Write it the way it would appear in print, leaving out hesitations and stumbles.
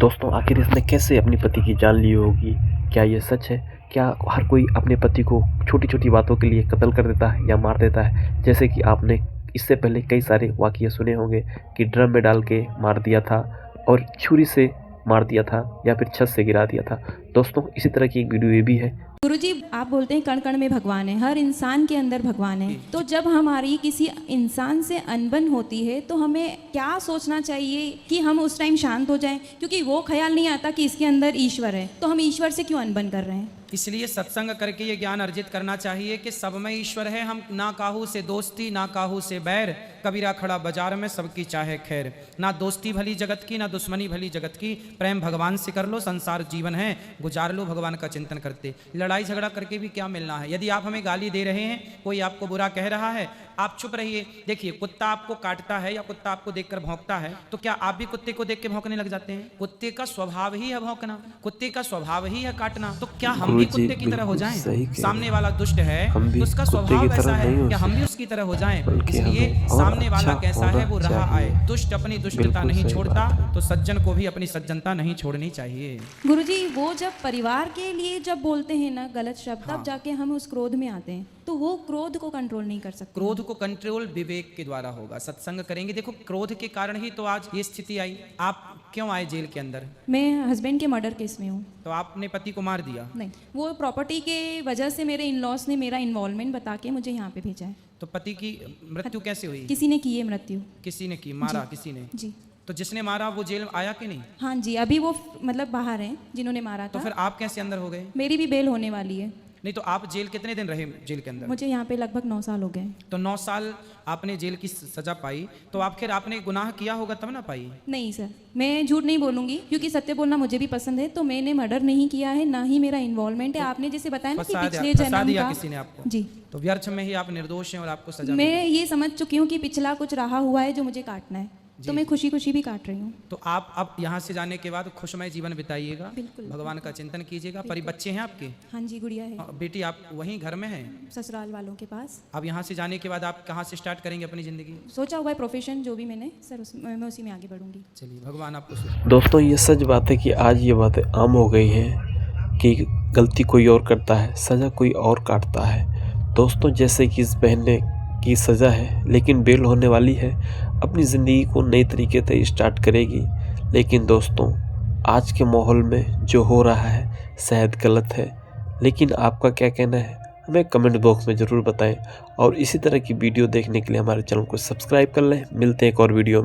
दोस्तों आखिर इसने कैसे अपनी पति की जान ली होगी? क्या ये सच है? क्या हर कोई अपने पति को छोटी-छोटी बातों के लिए कत्ल कर देता है या मार देता है? जैसे कि आपने इससे पहले कई सारे वाक़ये सुने होंगे कि ड्रम में डाल के मार दिया था और छुरी से मार दिया था या फिर छत से गिरा दिया था। दोस्तों इसी तरह की एक वीडियो ये भी है। गुरुजी, आप बोलते हैं कण कण में भगवान है, हर इंसान के अंदर भगवान है। तो जब हमारी किसी इंसान से अनबन होती है तो हमें क्या सोचना चाहिए कि हम उस टाइम शांत हो जाएं, क्योंकि वो ख्याल नहीं आता कि इसके अंदर ईश्वर है, तो हम ईश्वर से क्यों अनबन कर रहे हैं? इसलिए सत्संग करके ये ज्ञान अर्जित करना चाहिए कि सब में ईश्वर है। हम ना काहू से दोस्ती ना काहू से बैर, कबीरा खड़ा बाजार में सबकी चाहे खैर। ना दोस्ती भली जगत की ना दुश्मनी भली जगत की, प्रेम भगवान से कर लो, संसार जीवन है गुजार लो भगवान का चिंतन करते। लड़ाई झगड़ा करके भी क्या मिलना है? यदि आप हमें गाली दे रहे हैं, कोई आपको बुरा कह रहा है, आप चुप रहिए। देखिए, कुत्ता आपको काटता है या कुत्ता आपको देखकर भौंकता है, तो क्या आप भी कुत्ते को देख के भौंकने लग जाते हैं? कुत्ते का स्वभाव ही है भौंकना, कुत्ते का स्वभाव ही है काटना। तो क्या हम भी कुत्ते की तरह हो जाएं? सामने वाला दुष्ट है तो उसका स्वभाव ऐसा है, क्या हम भी उसकी तरह हो जाएं? इसलिए सामने वाला कैसा है वो रहा आए। दुष्ट अपनी दुष्टता नहीं छोड़ता, तो सज्जन को भी अपनी सज्जनता नहीं छोड़नी चाहिए। गुरुजी, वो जब परिवार के लिए जब बोलते हैं ना गलत शब्द, तब जाके हम उस क्रोध में आते हैं, तो वो क्रोध को कंट्रोल नहीं कर सकते। क्रोध को कंट्रोल विवेक के द्वारा होगा, सत्संग करेंगे। देखो, क्रोध के कारण ही तो आज ये स्थिति आई। आप क्यों आए जेल के अंदर? मैं हस्बैंड के मर्डर केस में हूँ। तो आपने पति को मार दिया? नहीं, वो प्रॉपर्टी के वजह से मेरे इन लॉस ने मेरा इन्वॉल्वमेंट बता के मुझे यहाँ पे भेजा है। तो पति की मृत्यु कैसे हुई? किसी ने की है मृत्यु। किसी ने की? मारा किसी ने? जी। तो जिसने मारा वो जेल आया कि नहीं? हाँ जी, अभी वो मतलब बाहर हैं जिन्होंने मारा तो था। फिर आप कैसे अंदर हो गए? मेरी भी बेल होने वाली है। नहीं, तो आप जेल कितने दिन रहे जेल के अंदर? मुझे यहाँ पे लगभग 9 साल हो गए। तो 9 साल आपने जेल की सजा पाई, तो आखिर आपने गुनाह किया होगा तब ना पाई? नहीं सर, मैं झूठ नहीं बोलूंगी, क्योंकि सत्य बोलना मुझे भी पसंद है। तो मैंने मर्डर नहीं किया है, ना ही मेरा इन्वॉल्वमेंट है। आपने जैसे बताया ना कि पिछले जन्म का किसी ने आपको? जी। तो व्यर्थ में ही आप निर्दोष हैं और आपको सजा मैं ये समझ चुकी हूँ कि पिछला कुछ रहा हुआ है जो मुझे काटना है, तो मैं खुशी खुशी भी काट रही हूँ। तो आप अब यहाँ से जाने के बाद खुशमय जीवन बिताइएगा, बिल्कुल, भगवान का चिंतन कीजिएगा। पर बच्चे हैं आपके? हाँ जी, गुड़िया है। बेटी आप वहीं घर में हैं? ससुराल वालों के पास। अब यहाँ से जाने के बाद आप कहाँ से स्टार्ट करेंगे अपनी जिंदगी? सोचा हुआ है प्रोफेशन जो भी मैंने सर, मैं उसी में आगे बढ़ूंगी। चलिए, भगवान आपको। दोस्तों ये सच बात है कि आज ये बातें आम हो गई हैं कि गलती कोई और करता है, सज़ा कोई और काटता है। दोस्तों जैसे कि इस बहन ने की सज़ा है, लेकिन बेल होने वाली है, अपनी ज़िंदगी को नई तरीके से स्टार्ट करेगी। लेकिन दोस्तों आज के माहौल में जो हो रहा है शायद गलत है, लेकिन आपका क्या कहना है हमें कमेंट बॉक्स में ज़रूर बताएं। और इसी तरह की वीडियो देखने के लिए हमारे चैनल को सब्सक्राइब कर लें। मिलते हैं एक और वीडियो में।